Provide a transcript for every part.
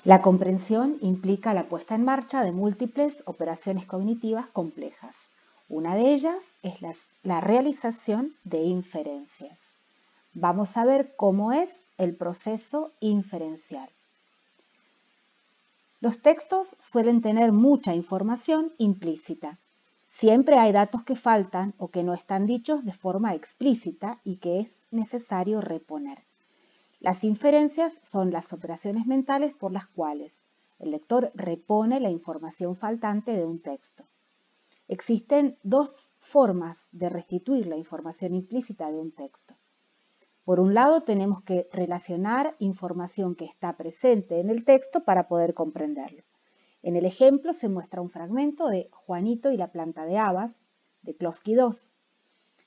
La comprensión implica la puesta en marcha de múltiples operaciones cognitivas complejas. Una de ellas es la realización de inferencias. Vamos a ver cómo es el proceso inferencial. Los textos suelen tener mucha información implícita. Siempre hay datos que faltan o que no están dichos de forma explícita y que es necesario reponer. Las inferencias son las operaciones mentales por las cuales el lector repone la información faltante de un texto. Existen dos formas de restituir la información implícita de un texto. Por un lado, tenemos que relacionar información que está presente en el texto para poder comprenderlo. En el ejemplo se muestra un fragmento de Juanito y la planta de habas, de Klofki II.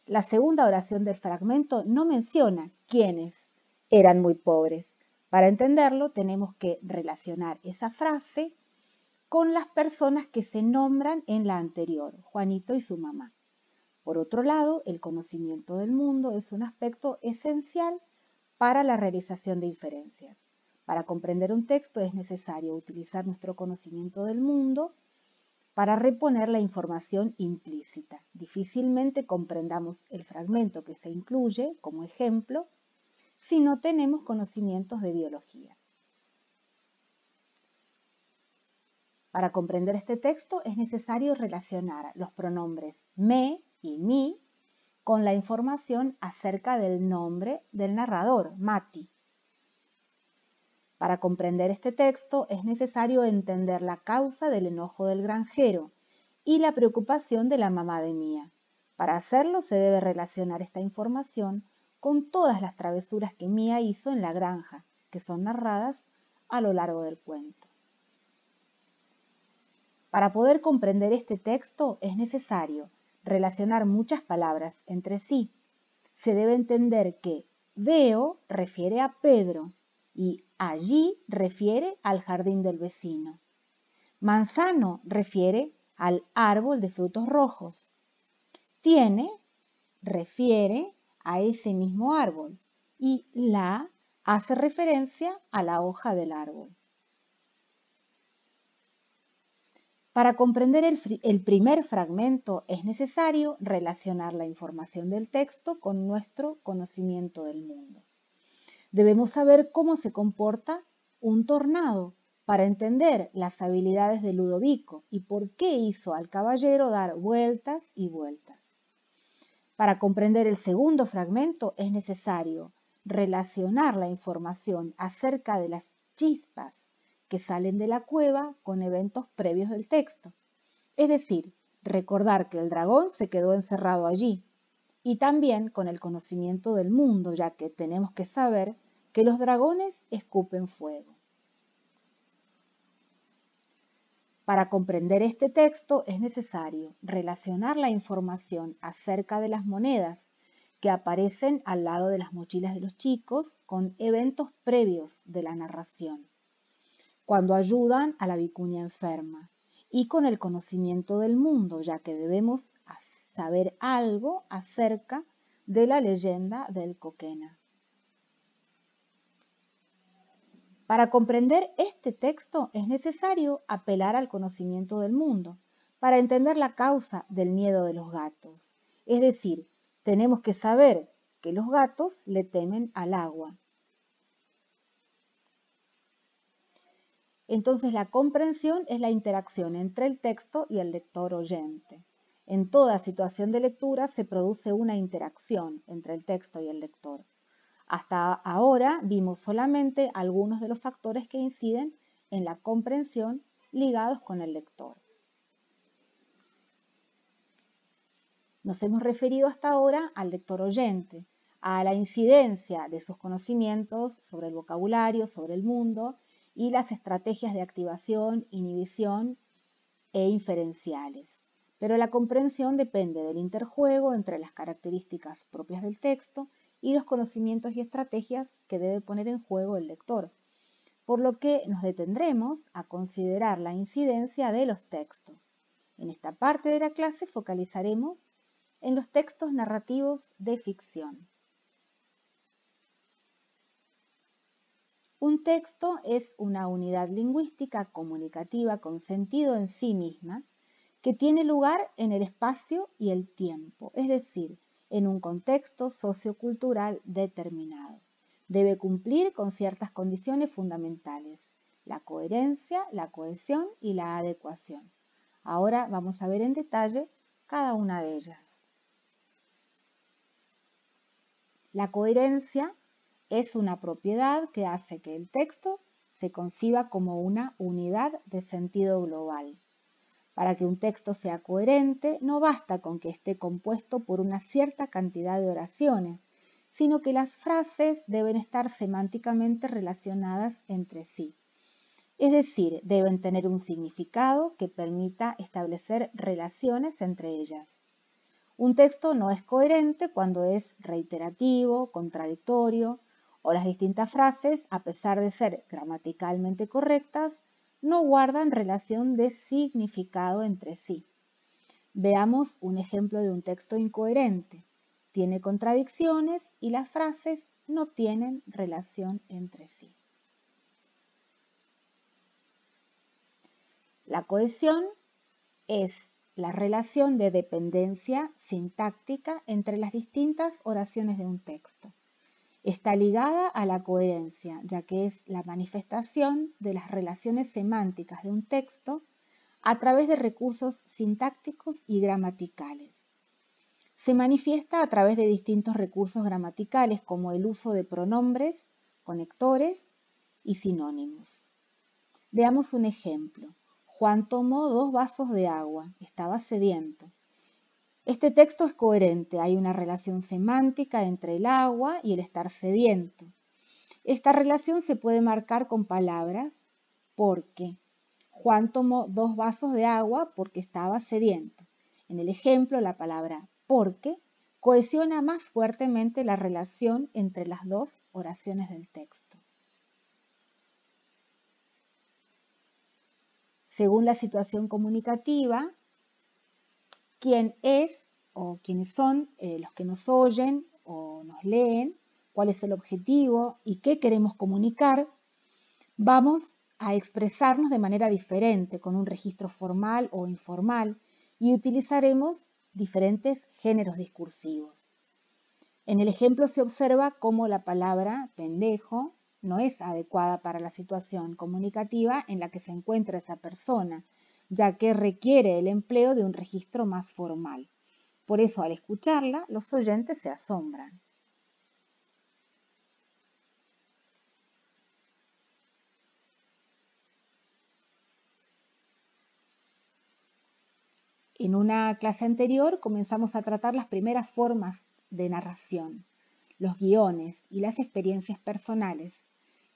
La segunda oración del fragmento no menciona quiénes eran muy pobres. Para entenderlo, tenemos que relacionar esa frase con las personas que se nombran en la anterior, Juanito y su mamá. Por otro lado, el conocimiento del mundo es un aspecto esencial para la realización de inferencias. Para comprender un texto es necesario utilizar nuestro conocimiento del mundo para reponer la información implícita. Difícilmente comprendamos el fragmento que se incluye como ejemplo si no tenemos conocimientos de biología. Para comprender este texto es necesario relacionar los pronombres me y mi con la información acerca del nombre del narrador, Mati. Para comprender este texto es necesario entender la causa del enojo del granjero y la preocupación de la mamá de Mía. Para hacerlo se debe relacionar esta información con todas las travesuras que Mía hizo en la granja, que son narradas a lo largo del cuento. Para poder comprender este texto es necesario relacionar muchas palabras entre sí. Se debe entender que veo refiere a Pedro y allí refiere al jardín del vecino. Manzano refiere al árbol de frutos rojos. Tiene refiere a ese mismo árbol y la hace referencia a la hoja del árbol. Para comprender el primer fragmento es necesario relacionar la información del texto con nuestro conocimiento del mundo. Debemos saber cómo se comporta un tornado para entender las habilidades de Ludovico y por qué hizo al caballero dar vueltas y vueltas. Para comprender el segundo fragmento es necesario relacionar la información acerca de las chispas que salen de la cueva con eventos previos del texto. Es decir, recordar que el dragón se quedó encerrado allí y también con el conocimiento del mundo, ya que tenemos que saber que los dragones escupen fuego. Para comprender este texto es necesario relacionar la información acerca de las monedas que aparecen al lado de las mochilas de los chicos con eventos previos de la narración, cuando ayudan a la vicuña enferma, y con el conocimiento del mundo, ya que debemos saber algo acerca de la leyenda del Coquena. Para comprender este texto es necesario apelar al conocimiento del mundo, para entender la causa del miedo de los gatos. Es decir, tenemos que saber que los gatos le temen al agua. Entonces la comprensión es la interacción entre el texto y el lector oyente. En toda situación de lectura se produce una interacción entre el texto y el lector. Hasta ahora vimos solamente algunos de los factores que inciden en la comprensión ligados con el lector. Nos hemos referido hasta ahora al lector oyente, a la incidencia de sus conocimientos sobre el vocabulario, sobre el mundo y las estrategias de activación, inhibición e inferenciales. Pero la comprensión depende del interjuego entre las características propias del texto y los conocimientos y estrategias que debe poner en juego el lector, por lo que nos detendremos a considerar la incidencia de los textos. En esta parte de la clase focalizaremos en los textos narrativos de ficción. Un texto es una unidad lingüística comunicativa con sentido en sí misma que tiene lugar en el espacio y el tiempo, es decir, en un contexto sociocultural determinado. Debe cumplir con ciertas condiciones fundamentales: la coherencia, la cohesión y la adecuación. Ahora vamos a ver en detalle cada una de ellas. La coherencia es una propiedad que hace que el texto se conciba como una unidad de sentido global. Para que un texto sea coherente, no basta con que esté compuesto por una cierta cantidad de oraciones, sino que las frases deben estar semánticamente relacionadas entre sí. Es decir, deben tener un significado que permita establecer relaciones entre ellas. Un texto no es coherente cuando es reiterativo, contradictorio, o las distintas frases, a pesar de ser gramaticalmente correctas, no guardan relación de significado entre sí. Veamos un ejemplo de un texto incoherente. Tiene contradicciones y las frases no tienen relación entre sí. La cohesión es la relación de dependencia sintáctica entre las distintas oraciones de un texto. Está ligada a la coherencia, ya que es la manifestación de las relaciones semánticas de un texto a través de recursos sintácticos y gramaticales. Se manifiesta a través de distintos recursos gramaticales como el uso de pronombres, conectores y sinónimos. Veamos un ejemplo. Juan tomó 2 vasos de agua, estaba sediento. Este texto es coherente, hay una relación semántica entre el agua y el estar sediento. Esta relación se puede marcar con palabras porque. Juan tomó 2 vasos de agua porque estaba sediento. En el ejemplo, la palabra porque cohesiona más fuertemente la relación entre las dos oraciones del texto. Según la situación comunicativa, quién es o quiénes son los que nos oyen o nos leen, cuál es el objetivo y qué queremos comunicar, vamos a expresarnos de manera diferente, con un registro formal o informal, y utilizaremos diferentes géneros discursivos. En el ejemplo se observa cómo la palabra pendejo no es adecuada para la situación comunicativa en la que se encuentra esa persona, ya que requiere el empleo de un registro más formal. Por eso, al escucharla, los oyentes se asombran. En una clase anterior comenzamos a tratar las primeras formas de narración, los guiones y las experiencias personales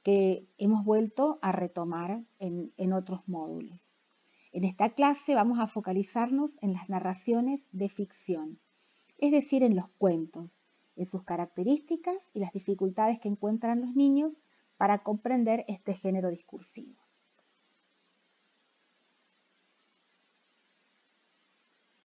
que hemos vuelto a retomar en otros módulos. En esta clase vamos a focalizarnos en las narraciones de ficción, es decir, en los cuentos, en sus características y las dificultades que encuentran los niños para comprender este género discursivo.